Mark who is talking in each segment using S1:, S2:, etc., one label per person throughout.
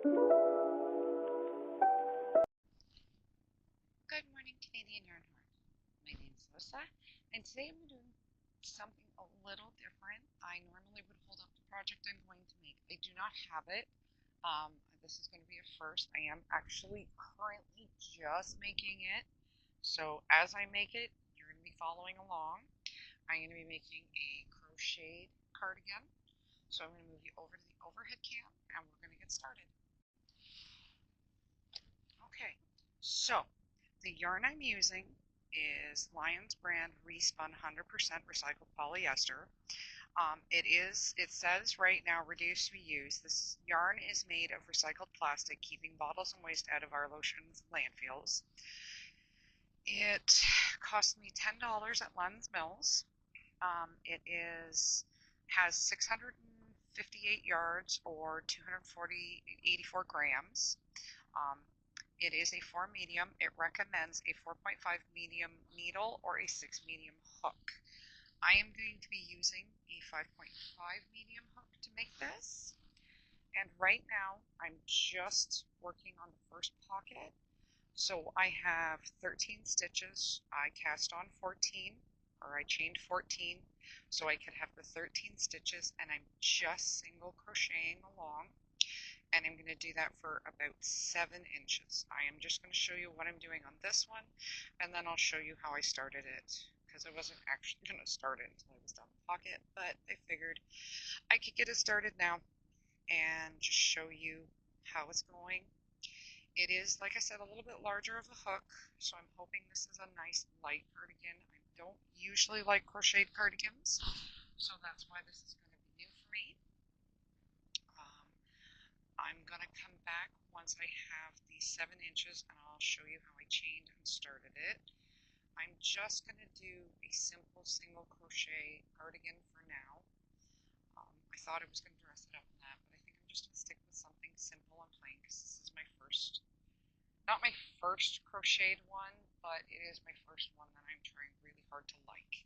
S1: Good morning, Canadian Yarn Heart. My name is Alyssa, and today I'm doing something a little different. I normally would hold up the project I'm going to make. I do not have it. This is going to be a first. I am actually currently just making it. So as I make it, you're going to be following along. I'm going to be making a crocheted cardigan. So I'm going to move you over to the overhead cam, and we're going to get started. Okay, so the yarn I'm using is Lion's brand respun 100% recycled polyester. It says right now reduced reuse. This yarn is made of recycled plastic, keeping bottles and waste out of our oceans and landfills. It cost me $10 at Lens Mills. Has 658 yards or 84 grams. Um, It is a 4 medium. It recommends a 4.5 medium needle or a 6 medium hook. I am going to be using a 5.5 medium hook to make this. And right now I'm just working on the first pocket. So I have 13 stitches. I cast on 14, or I chained 14 so I could have the 13 stitches, and I'm just single crocheting along. And I'm going to do that for about 7 inches. I am just going to show you what I'm doing on this one, and then I'll show you how I started it, because I wasn't actually going to start it until I was done the pocket, but I figured I could get it started now and just show you how it's going. It is, like I said, a little bit larger of a hook, so I'm hoping this is a nice light cardigan. I don't usually like crocheted cardigans, so that's why this is going to be new for me. I'm going to come back once I have the 7 inches, and I'll show you how I chained and started it. I'm just going to do a simple single crochet cardigan for now. I thought I was going to dress it up in that, but I think I'm just going to stick with something simple and plain because this is my first, not my first crocheted one, but it is my first one that I'm trying really hard to like.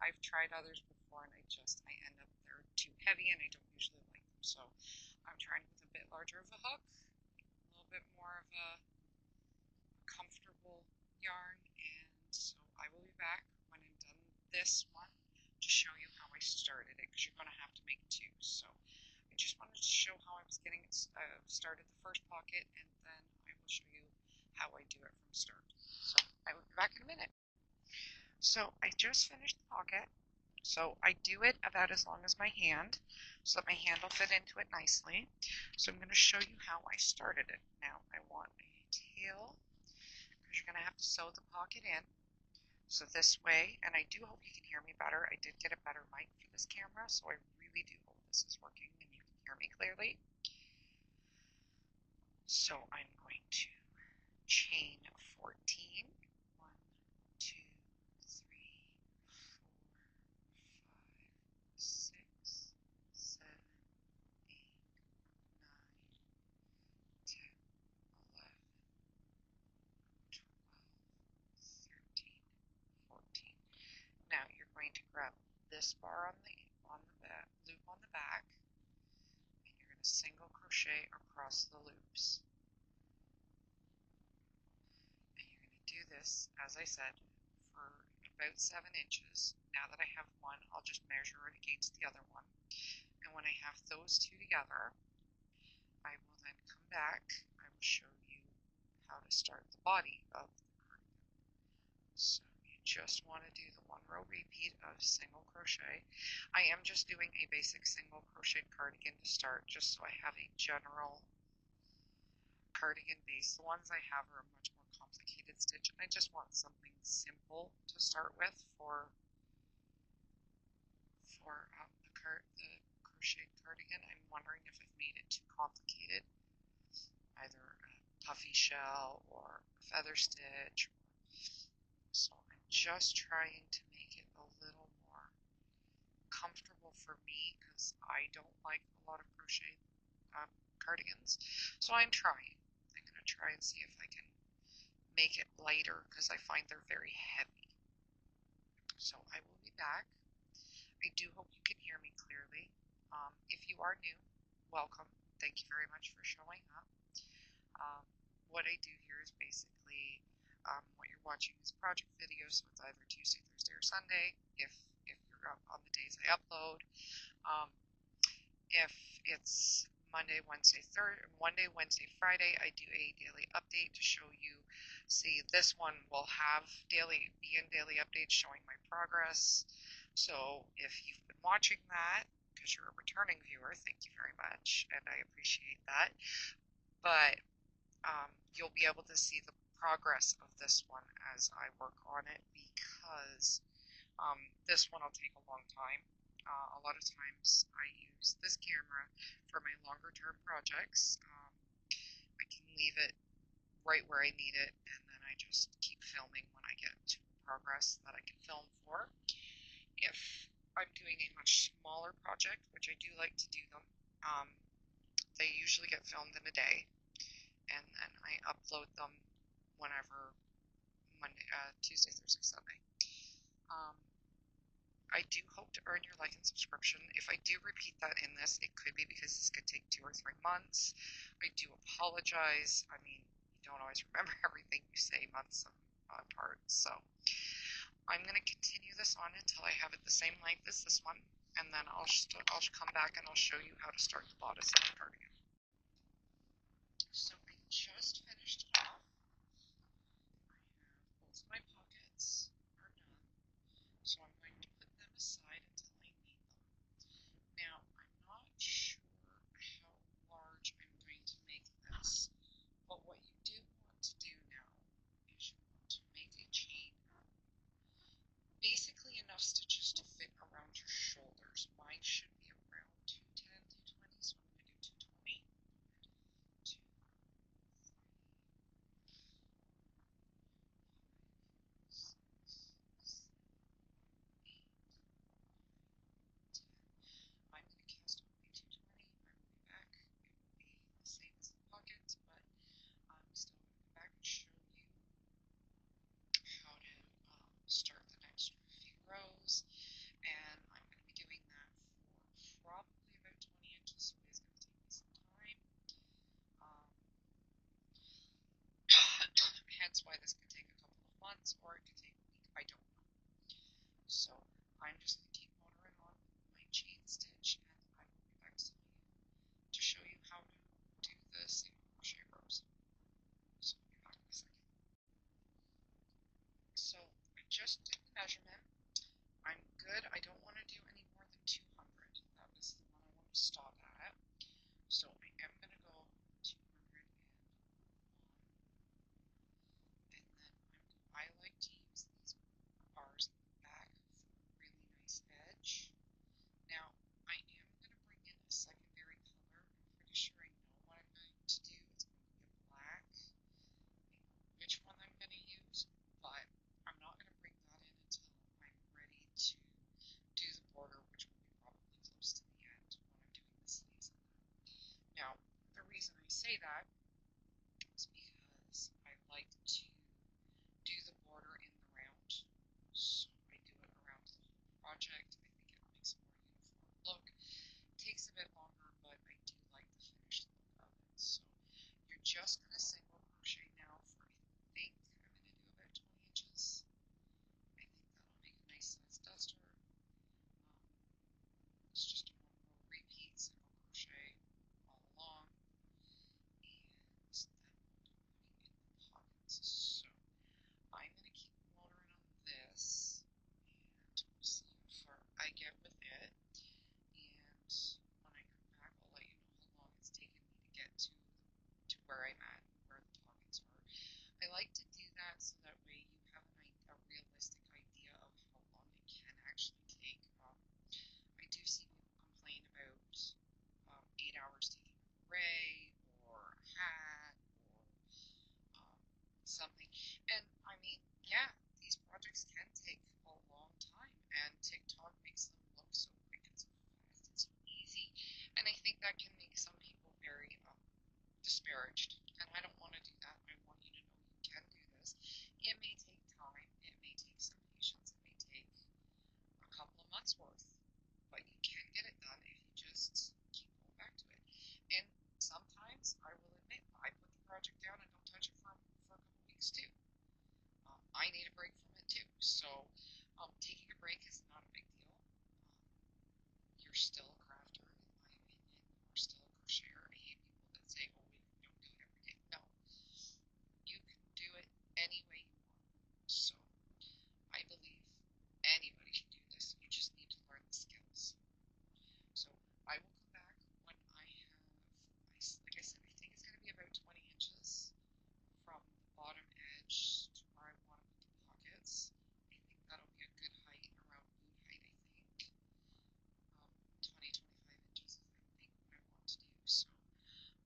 S1: I've tried others before, and I end up, they're too heavy and I don't usually like them. So I'm trying with a bit larger of a hook, a little bit more of a comfortable yarn, and so I will be back when I'm done this one to show you how I started it, because you're going to have to make 2. So I just wanted to show how I was getting it started the first pocket, and then I will show you how I do it from start. So I will be back in a minute. So I just finished the pocket. So I do it about as long as my hand, so that my hand will fit into it nicely. So I'm going to show you how I started it. Now I want a tail, because you're going to have to sew the pocket in. So this way, and I do hope you can hear me better. I did get a better mic for this camera, so I really do hope this is working and you can hear me clearly. So I'm going to chain 14. 1, 2, 3, 4, 5, 6, 7, 8, 9, 10, 11, 12, 13, 14. Now you're going to grab this bar on the back, loop on the back, and you're going to single crochet across the loops. And you're going to do this, as I said, for about 7 inches. Now that I have one, I'll just measure it against the other one. And when I have those 2 together, I will then come back. I will show you how to start the body of the cardigan. So you just want to do the 1 row repeat of single crochet. I am just doing a basic single crochet cardigan to start, just so I have a general cardigan base. The ones I have are a much more complicated stitch, and I just want something simple to start with for the crocheted cardigan. I'm wondering if I've made it too complicated, either a puffy shell or a feather stitch. So I'm just trying to make it a little more comfortable for me, because I don't like a lot of crochet cardigans. So I'm trying. I'm going to try and see if I can make it lighter, because I find they're very heavy. So I will be back. I do hope you can hear me clearly. If you are new, welcome. thank you very much for showing up. What I do here is basically what you're watching is project videos, so it's either Tuesday, Thursday, or Sunday if you're up on the days I upload. If it's Monday, Wednesday, Friday, I do a daily update to show you. See, this one will have be in daily updates showing my progress. So if you've been watching that, because you're a returning viewer, thank you very much, and I appreciate that. But you'll be able to see the progress of this one as I work on it, because this one will take a long time. A lot of times I use this camera for my longer term projects. I can leave it right where I need it, and then I just keep filming when I get to progress that I can film for. If I'm doing a much smaller project, which I do like to do them, they usually get filmed in a day, and then I upload them whenever Tuesday, Thursday, Sunday. I do hope to earn your like and subscription. If I do repeat that in this, it could be because this could take 2 or 3 months. I do apologize. I mean, you don't always remember everything you say months apart. So I'm going to continue this on until I have it the same length as this one, and then I'll come back and I'll show you how to start the bodice of the cardigan. So I just finished it off. I have both my pockets are done, so I'm going to put them aside until I need them. Now, I'm not sure how large I'm going to make this, but what you do want to do now is you want to make a chain basically enough stitches to fit around your shoulders. Mine should be around 210, 220, so I'm going to do 220. 2, 3, 6, 7, 8, 10. I'm going to cast on my 220. I will be back. It will be the same as the pockets, but I'm still going to come back and show you how to start the next few rows. And I'm going to be doing that for probably about 20 inches, so it's going to take me some time. Hence why this could take a couple of months, or it could take a week, I don't know. So I'm just going to keep motoring on with my chain stitch, and I will be back to show you how to do the single crochet rows. So I'll be back in a second. So I just did the measurement. I'm good. I don't want to do any more than 200. That was the one I want to stop at. So I am going to go 201. And then I like to use these bars in the back for a really nice edge. Now, I am going to bring in a secondary color. I'm pretty sure I know what I'm going to do. It's going to be a black. I know which one I'm going to use, but I'm not going to bring that in until I'm ready to do the border, which will be probably close to the end when I'm doing the sleeves on that. Now, the reason I say that is because I like to do the border in the round, so I do it around the whole project. I think it makes a more uniform look. It takes a bit longer, but I do like the finished look of it. So you're just going to single crochet now for, I think I'm going to do about 20 inches. I think that'll make a nice size duster. It's just a 1 row repeat, single crochet all along, and then we'll do putting in the pockets. So I'm going to keep motoring on this, and we'll see how far I get with it. And when I come back, I'll let you know how long it's taken me to get to where I'm at, where the pockets are. I like to do that so that way you have a realistic idea of how long it can actually take. I do see people complain about 8 hours taking a beret or a hat or something. And I mean, yeah, these projects can take a long time, and TikTok makes them look so quick and so fast and so easy. And I think that can make some people very disparaged. And I don't want to do that. I want you to know you can do this. It may take time, it may take some patience, it may take a couple of months worth, but you can get it done if you just keep going back to it. And break is not a big deal. You're still a crafter, in my opinion. You're still a crocheter. I hate people that say, oh, we don't do it every day. No. You can do it any way you want. So I believe anybody can do this. You just need to learn the skills. So I will come back when I have, like I said, I think it's going to be about 20 inches from the bottom edge to where I want to put the pockets. I think that'll be a good height, around boot height, I think. 20, 25 inches is I think what I want to do. So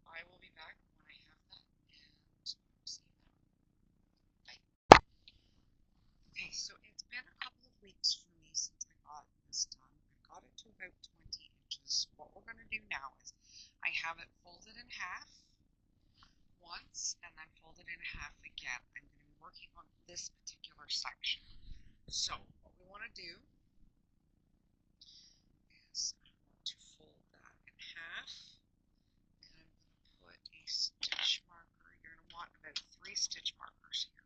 S1: I will be back when I have that, and see you then. Bye. Okay, so it's been a couple of weeks for me since I got this done. I got it to about 20 inches. What we're going to do now is I have it folded in half once and then folded in half again. I'm going to be working on this particular section. So what we want to do is I want to fold that in half, and I'm going to put a stitch marker. You're going to want about 3 stitch markers here.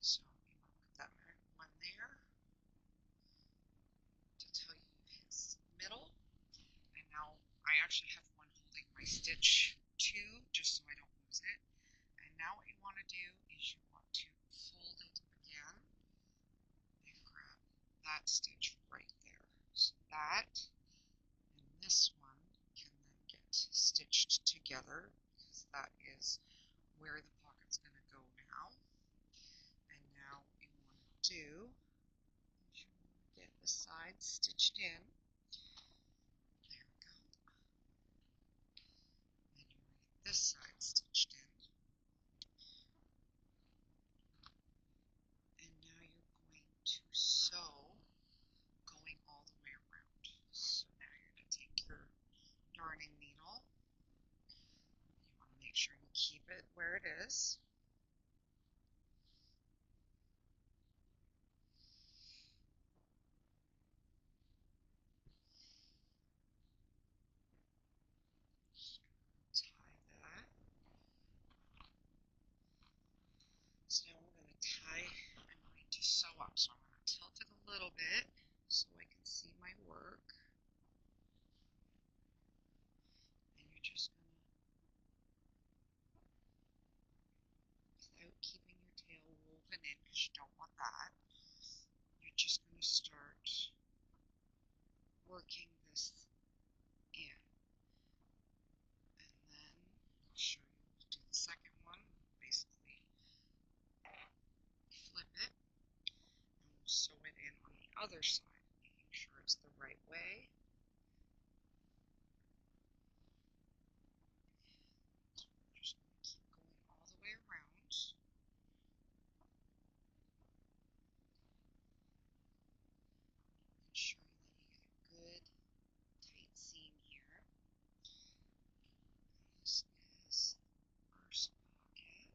S1: So you want to put that one there to tell you his middle. And now I actually have one holding my stitch 2 just so I don't lose it. And now what you want to do is you want to fold it again and grab that stitch right there. So that and this one can then get stitched together because that is where the pocket's going to go now. And now what you want to do is you want to get the sides stitched in. There we go. And you want to get this side stitched in. And now you're going to sew going all the way around. So now you're going to take your darning needle. You want to make sure you keep it where it is. Tie that. So now we're going to tie, I'm going to sew up. So I'm going to tilt it a little bit so I can see my work. And you're just going to, without keeping your tail woven in because you don't want that, you're just going to start working this in. And then I'll show you, we'll do the second one, basically flip it, and we'll sew it in on the other side, making sure it's the right way. So we're just going to keep going all the way around. Ensuring that you get a good tight seam here. This is the first pocket.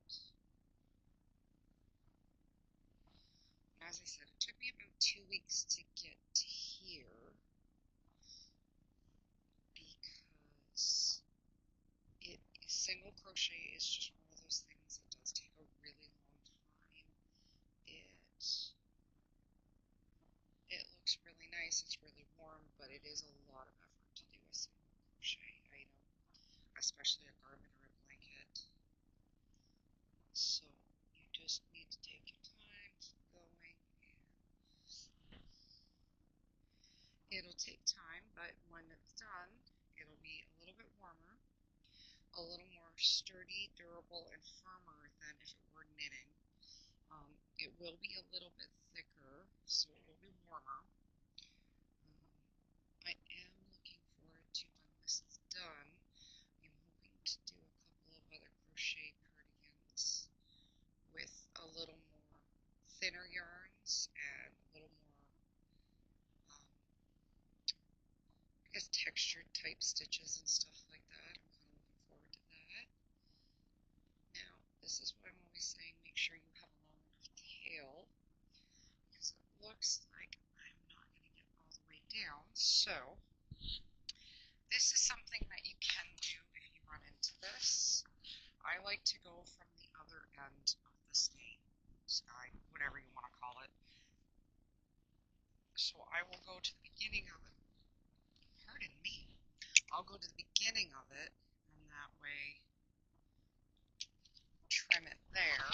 S1: And as I said, it took me about 2 weeks to get to here because single crochet is just one of those things that does take a really long time. It looks really nice, it's really warm, but it is a lot of effort to do a single crochet item, especially a garment or a blanket. So you just need to take your time, keep going, and it'll take time, but when it's done, it'll be a little bit warmer, a little more sturdy, durable, and firmer than if it were knitting. It will be a little bit thicker, so it will be warmer. I am looking forward to when this is done. I'm hoping to do a couple of other crochet cardigans with a little more thinner yarns and a little more, I guess, textured type stitches and stuff like that. I'm kind of looking forward to that. Now, this is what I'm always saying, make sure you have a long enough tail, because it looks like I'm not going to get all the way down. So, this is something that you can do if you run into this. I like to go from the other end of the skein. sky, whatever you want to call it. So I will go to the beginning of it. Pardon me. I'll go to the beginning of it, and that way trim it there.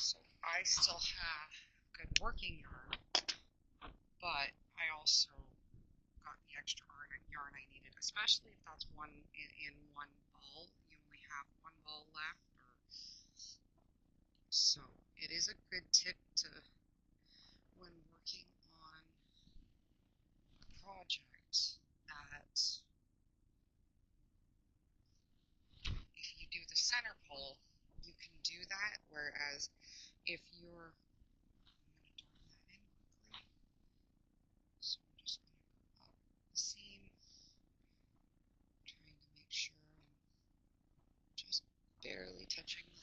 S1: So I still have good working yarn, but I also got the extra yarn I needed, especially if that's one in one ball. You only have one ball left, so it is a good tip to when working on a project that if you do the center pole, you can do that, whereas if you're I'm going to darn that in quickly. So I'm just going to go up the seam, trying to make sure I'm just barely touching the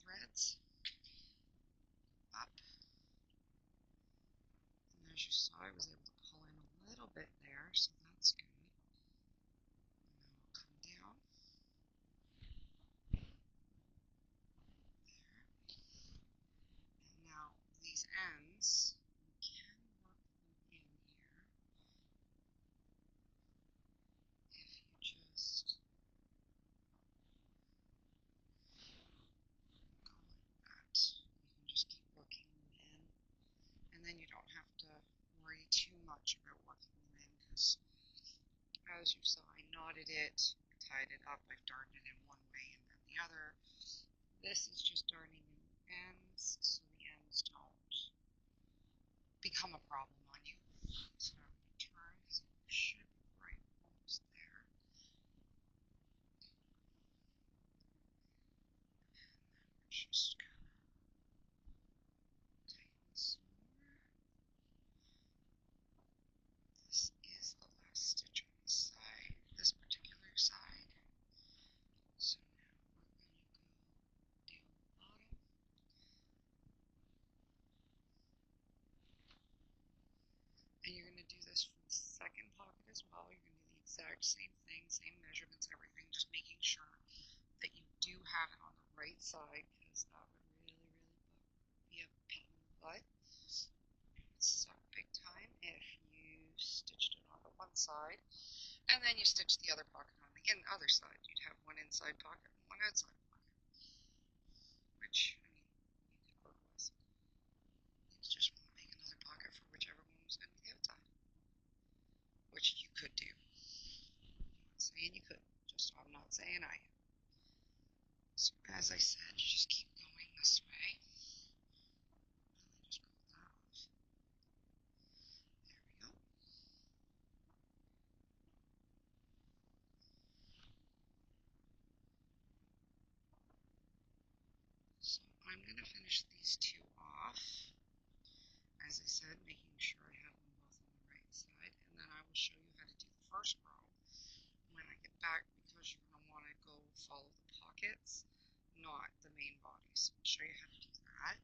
S1: threads up. And as you saw, I was able to pull in a little bit there, so that's good. And then I'll come down there. And now these ends, we can work them in here if you just go like that. You can just keep working them in, and then you don't have to worry too much about working them in, because as you saw, I knotted it, I tied it up, I've darned it in one way and then the other. This is just darning in the ends, so the ends don't become a problem on you. So I'm going to turn, because it should be right almost there. And then we're just going to tighten some more. This is the last stitch on the side, this particular side. So now we're going to go down the bottom. And you're going to do this for the second pocket as well. You're going to do the exact same thing, same measurements, everything, just making sure that you do have it on the right side, because that would really, really be a pain in the butt. It suck big time if you stitched it on the one side and then you stitch the other pocket on the other side. You'd have one inside pocket and one outside pocket, which, I mean, you could work with. You just want to make another pocket for whichever one was going to be the outside, which you could do. I'm not saying you couldn't, just I'm not saying I am. So as I said, you just keep going this way. And then just pull that off. There we go. So I'm going to finish these two off. As I said, making sure I have them both on the right side, and then I will show you how to do the first row when I get back, because you're going to want to go follow the pockets, not the main bodies. I'll show you how to do that.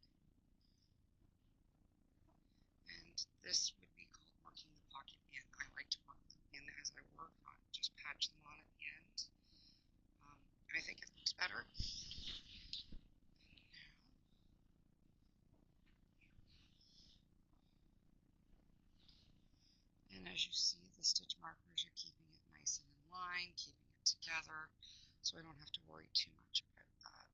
S1: And this would be called working the pocket in. I like to work them in as I work, not just patch them on at the end. I think it looks better. And as you see, the stitch markers are keeping it nice and in line, keeping it together, so I don't have to worry too much about that.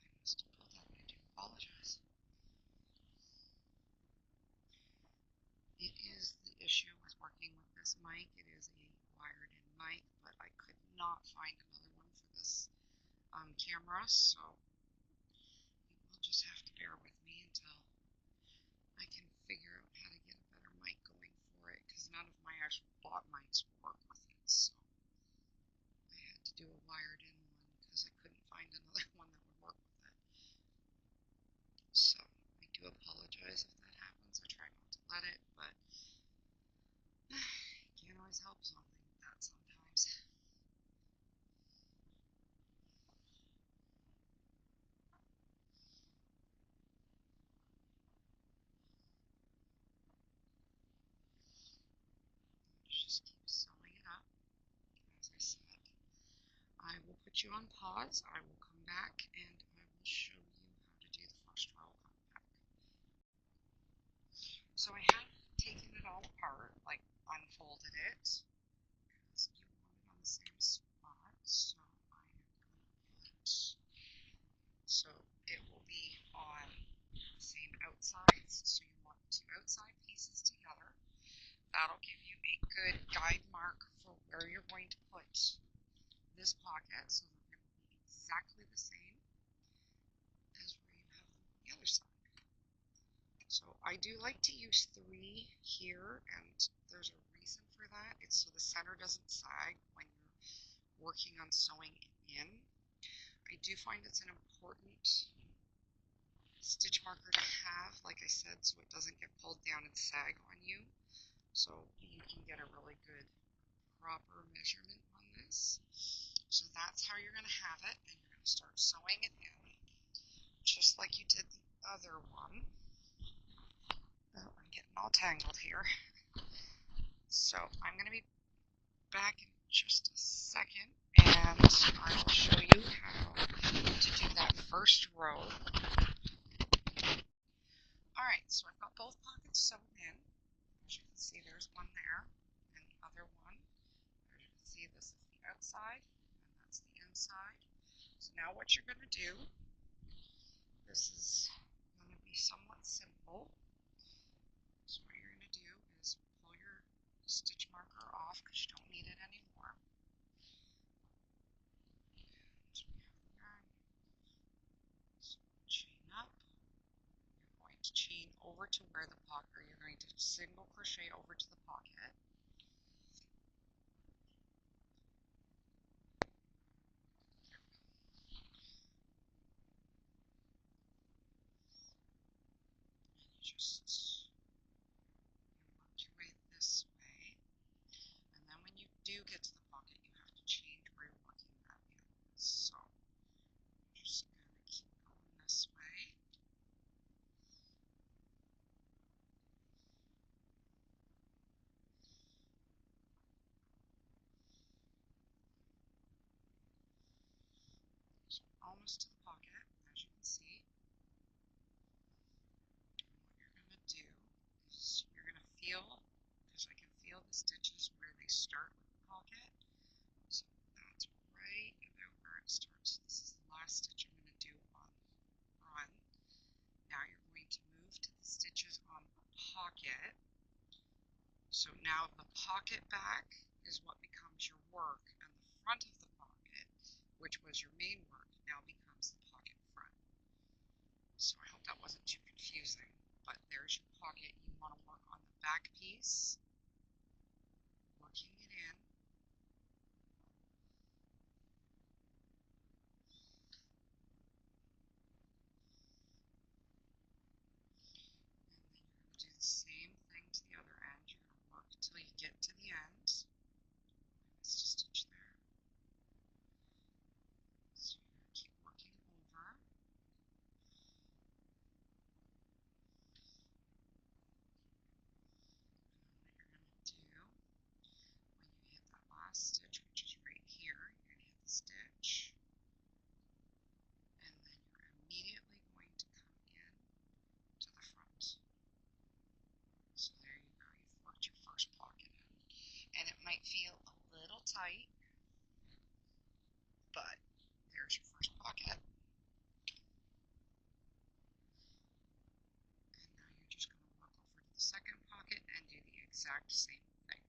S1: I must have pulled that, and I do apologize. It is the issue with working with this mic. It is a wired-in mic, but I could not find another one for this camera, so you will just have to bear with me until I can figure out how to get a better mic going for it, because none of my actual bought mics will work with it, so I had to do a wired-in one because I couldn't find another one that would work with it. So I do apologize if that happens. I try not to let it, but you can't always help something like that sometimes. Just keep sewing it up. As I said, I will put put you on pause. I will come back and I will show you how to do the first row on the back. So I have taken it all apart, like unfolded it, because you want it on the same spot. So I am going to put, so it will be on the same outsides. So you want two outside pieces together. That'll give you a good guide mark for where you're going to put this pocket, so they're going to be exactly the same as where you have them on the other side. So I do like to use 3 here, and there's a reason for that. It's so the center doesn't sag when you're working on sewing it in. I do find it's an important stitch marker to have, like I said, so it doesn't get pulled down and sag on you. So you can get a really good proper measurement on this. So that's how you're going to have it, and you're going to start sewing it in, just like you did the other one. Oh, I'm getting all tangled here. So I'm going to be back in just a second, and I will show you how to do that first row. Alright, so I've got both pockets sewn in. As you can see, there's one there, and the other one. As you can see, this is the outside, and that's the inside. So now what you're going to do, this is going to be somewhat simple. So what you're going to do is pull your stitch marker off because you don't need it anymore. So we have the yarn. So chain up. You're going to chain over to where the pocket, or you're going to single crochet over to the pocket. Just work your way this way, and then when you do get to the pocket, you have to change where you're working that in. So you're just going to keep going this way. So almost to the pocket, as you can see. And what you're going to do is you're going to feel, because I can feel the stitches where they start with the pocket. So that's right about where it starts. This is the last stitch I'm going to do on run. Now you're going to move to the stitches on the pocket. So now the pocket back is what becomes your work, and the front of the pocket, which was your main work, now becomes the pocket front. So I hope that wasn't too confusing, but there's your pocket. You want to work on the back piece, working it in. And then you're going to do the same thing to the other end. You're going to work until you get to the end. I missed a stitch there. So you're going to keep working over. When you hit that last stitch, which is right here, you're going to hit the stitch, and then you're immediately going to come in to the front. So there you go, you've worked your first pocket in. And it might feel a little tight, but there's your first pocket. And now you're just going to work over to the second pocket and do the exact same thing.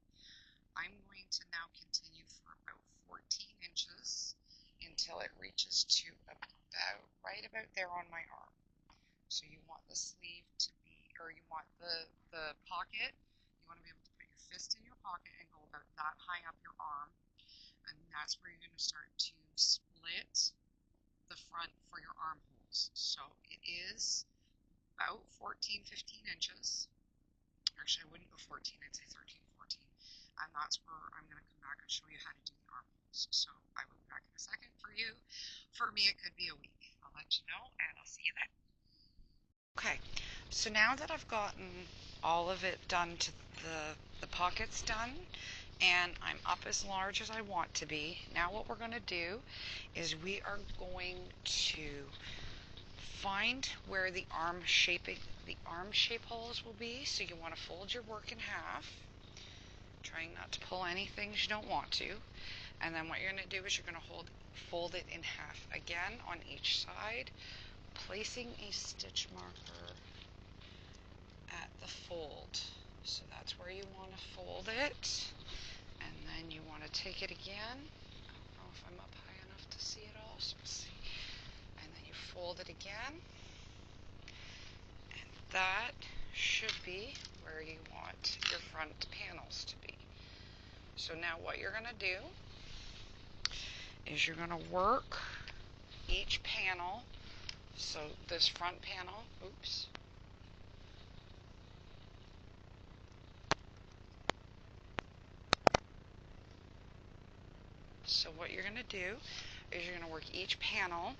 S1: I'm going to now continue for about 14 inches until it reaches to right about there on my arm. So you want the sleeve to be, or you want the pocket, you want to be able to put your fist in your pocket and go about that high up your arm, and that's where you're going to start to split the front for your armholes. So it is about 14, 15 inches. Actually, I wouldn't go 14, I'd say 13, 14. And that's where I'm going to come back and show you how to do the armholes. So I will be back in a second for you. For me, it could be a week. I'll let you know, and I'll see you then. Okay, so now that I've gotten all of it done to the pockets done, and I'm up as large as I want to be. Now what we're going to do is we are going to find where the arm shape holes will be. So you want to fold your work in half, trying not to pull any things you don't want to. And then what you're going to do is you're going to fold it in half again on each side, placing a stitch marker at the fold. So that's where you want to fold it. And then you want to take it again. I don't know if I'm up high enough to see it all, so let's see. And then you fold it again. And that should be where you want your front panels to be. So now what you're going to do is you're going to work each panel. So this front panel, oops. So what you're going to do is you're going to work each panel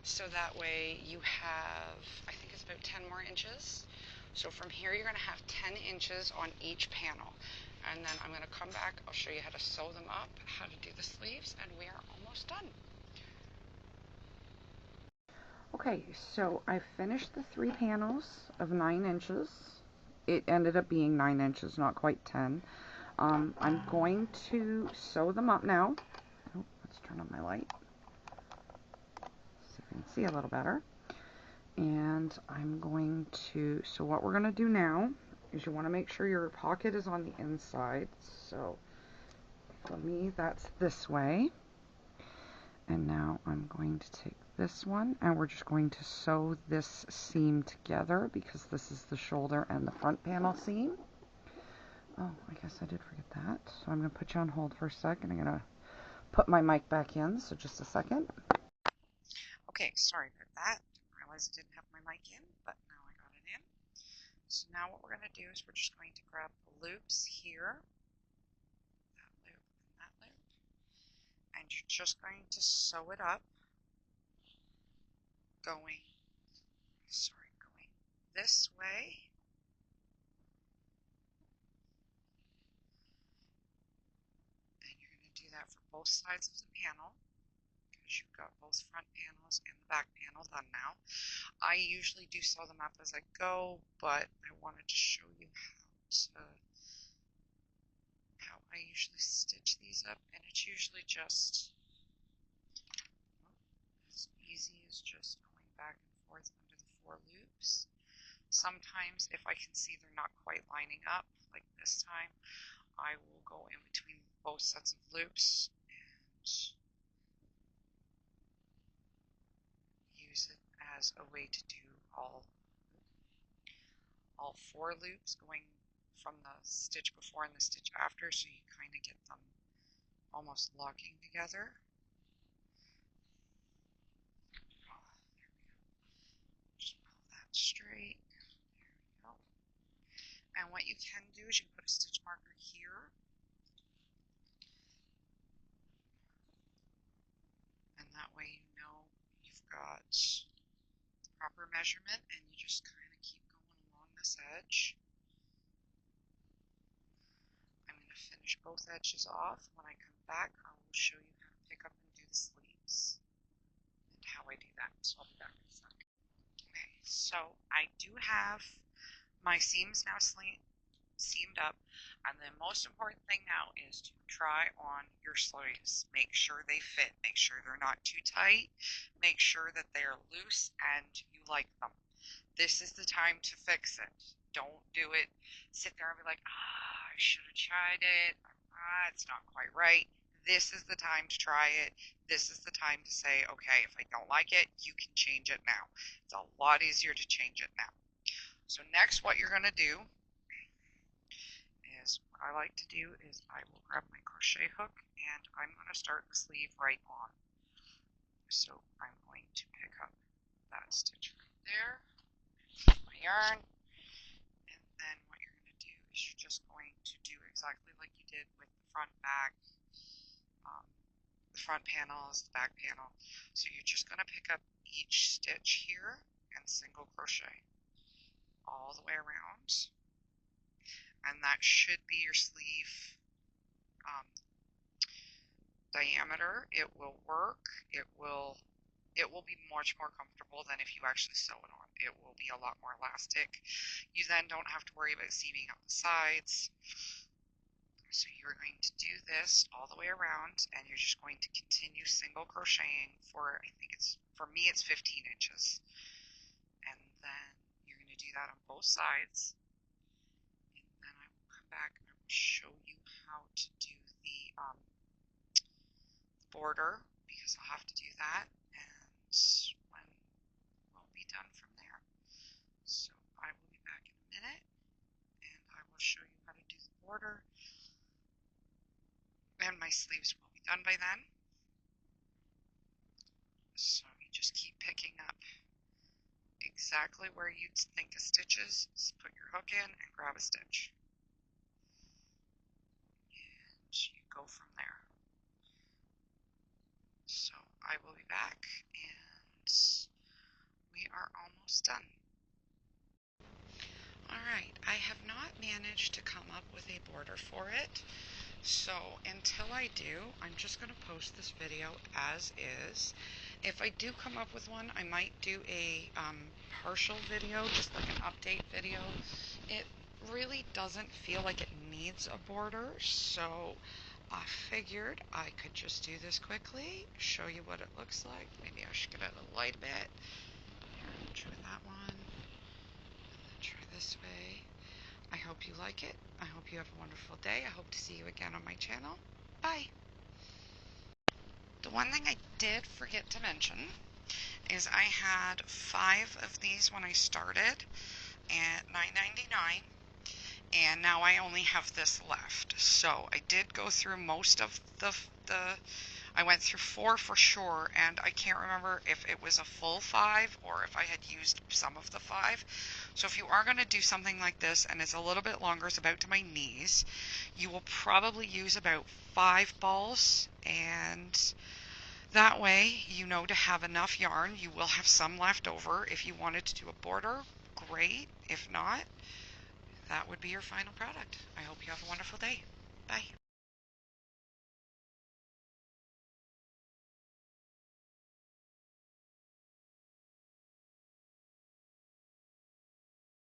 S1: so that way you have, I think it's about 10 more inches. So from here you're going to have 10 inches on each panel. And then I'm going to come back, I'll show you how to sew them up, how to do the sleeves, and we are almost done. Okay, so I finished the 3 panels of 9 inches. It ended up being 9 inches, not quite 10. I'm going to sew them up now. Oh, let's turn on my light so you can see a little better. And I'm going to, so what we're going to do now is you want to make sure your pocket is on the inside. So for me, that's this way. And now I'm going to take this one and we're just going to sew this seam together because this is the shoulder and the front panel seam. Oh, I guess I did forget that. So I'm going to put you on hold for a second. I'm going to put my mic back in, so just a second. Okay, sorry about that. Didn't realize I didn't have my mic in, but now I got it in. So now what we're going to do is we're just going to grab the loops here, that loop and that loop, and you're just going to sew it up going this way. And you're going to do that for both sides of the panel because you've got both front panels and the back panel done now. I usually do sew them up as I go, but I wanted to show you how I usually stitch these up, and it's usually just as easy as just going back and forth under the 4 loops. Sometimes if I can see they're not quite lining up, like this time, I will go in between both sets of loops and use it as a way to do all 4 loops going from the stitch before and the stitch after, so you kind of get them almost locking together. Just pull that straight. There we go. And what you can do is you can put a stitch marker here, and that way you know you've got the proper measurement, and you just kind of keep going along this edge. I'm going to finish both edges off. When I come back, I will show you how to pick up and do the sleeves and how I do that. So I'll be back in a second. Okay, so I do have my seams now seamed up, and the most important thing now is to try on your sleeves. Make sure they fit. Make sure they're not too tight. Make sure that they're loose and you like them. This is the time to fix it. Don't do it. Sit there and be like, I should have tried it. It's not quite right. This is the time to try it. This is the time to say, okay, if I don't like it, you can change it now. It's a lot easier to change it now. So next, what you're going to do is, what I like to do is I will grab my crochet hook and I'm going to start the sleeve right on. So I'm going to pick up that stitch right there, my yarn, and then what you're going to do is you're just going to do exactly like you did with the front panels, the back panel. So you're just going to pick up each stitch here and single crochet all the way around, and that should be your sleeve diameter. It will work. It will be much more comfortable than if you actually sew it on. It will be a lot more elastic. You then don't have to worry about seaming up the sides. So you're going to do this all the way around, and you're just going to continue single crocheting for, I think for me it's 15 inches. And then you're going to do that on both sides. And then I will come back and I will show you how to do the border, because I'll have to do that, and when we'll be done from there. So I will be back in a minute, and I will show you how to do the border. And my sleeves will be done by then. So you just keep picking up exactly where you think a stitch is. Just put your hook in and grab a stitch. And you go from there. So I will be back, and we are almost done. Alright, I have not managed to come up with a border for it. So until I do, I'm just going to post this video as is. If I do come up with one, I might do a partial video, just like an update video. It really doesn't feel like it needs a border, so I figured I could just do this quickly, show you what it looks like. Maybe I should get it a light bit. Here, try that one, and then try this way. I hope you like it. I hope you have a wonderful day. I hope to see you again on my channel. Bye. The one thing I did forget to mention is I had 5 of these when I started at $9.99, and now I only have this left. So I did go through most of the I went through 4 for sure, and I can't remember if it was a full 5 or if I had used some of the 5. So if you are going to do something like this and it's a little bit longer, it's about to my knees, you will probably use about 5 balls, and that way you know to have enough yarn. You will have some left over. If you wanted to do a border, great. If not, that would be your final product. I hope you have a wonderful day. Bye.